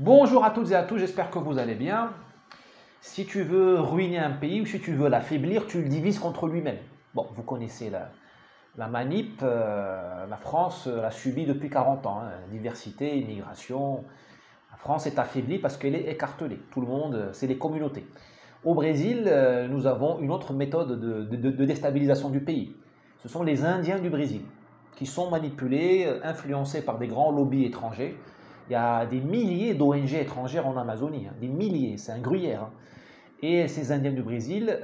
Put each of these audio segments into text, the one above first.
Bonjour à toutes et à tous, j'espère que vous allez bien. Si tu veux ruiner un pays ou si tu veux l'affaiblir, tu le divises contre lui-même. Bon, vous connaissez la manip, la France l'a subie depuis 40 ans, hein. Diversité, immigration. La France est affaiblie parce qu'elle est écartelée. Tout le monde, c'est les communautés. Au Brésil, nous avons une autre méthode de déstabilisation du pays. Ce sont les Indiens du Brésil qui sont manipulés, influencés par des grands lobbies étrangers. Il y a des milliers d'ONG étrangères en Amazonie, hein, des milliers, c'est un gruyère, hein. Et ces Indiens du Brésil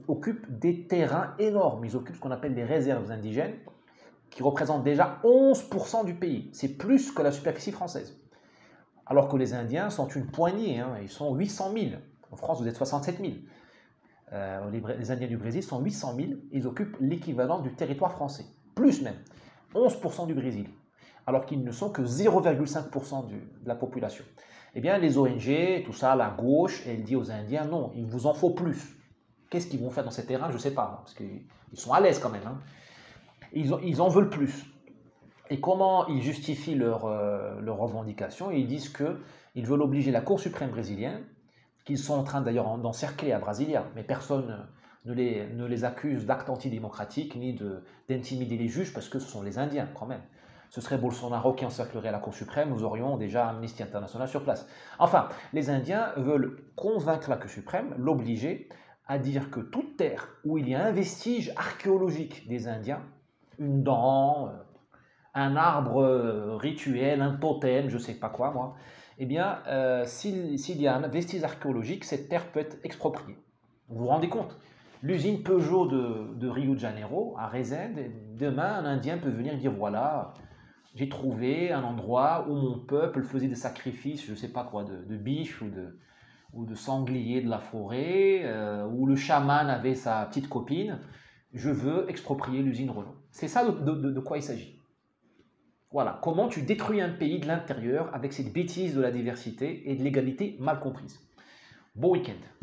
occupent des terrains énormes. Ils occupent ce qu'on appelle des réserves indigènes, qui représentent déjà 11% du pays. C'est plus que la superficie française. Alors que les Indiens sont une poignée, hein, ils sont 800 000. En France, vous êtes 67 000. Les Indiens du Brésil sont 800 000, ils occupent l'équivalent du territoire français. Plus même, 11% du Brésil, alors qu'ils ne sont que 0,5% de la population. Eh bien, les ONG, tout ça, la gauche, elle dit aux Indiens, non, il vous en faut plus. Qu'est-ce qu'ils vont faire dans ces terrains? Je ne sais pas, parce qu'ils sont à l'aise quand même, hein. Ils en veulent plus. Et comment ils justifient leurs revendications? Ils disent qu'ils veulent obliger la Cour suprême brésilienne, qu'ils sont en train d'ailleurs d'encercler à Brasilia, mais personne ne les accuse d'actes antidémocratiques ni d'intimider les juges parce que ce sont les Indiens quand même. Ce serait Bolsonaro qui encerclerait la Cour suprême, nous aurions déjà Amnesty International sur place. Enfin, les Indiens veulent convaincre la Cour suprême, l'obliger à dire que toute terre où il y a un vestige archéologique des Indiens, une dent, un arbre rituel, un totem, je ne sais pas quoi moi, eh bien, s'il y a un vestige archéologique, cette terre peut être expropriée. Vous vous rendez compte? L'usine Peugeot de Rio de Janeiro, à Resende, demain, un Indien peut venir dire, voilà, j'ai trouvé un endroit où mon peuple faisait des sacrifices, je ne sais pas quoi, de biches ou de sangliers de la forêt, où le chaman avait sa petite copine. Je veux exproprier l'usine Renault. C'est ça de quoi il s'agit. Voilà, comment tu détruis un pays de l'intérieur avec cette bêtise de la diversité et de l'égalité mal comprise. Bon week-end.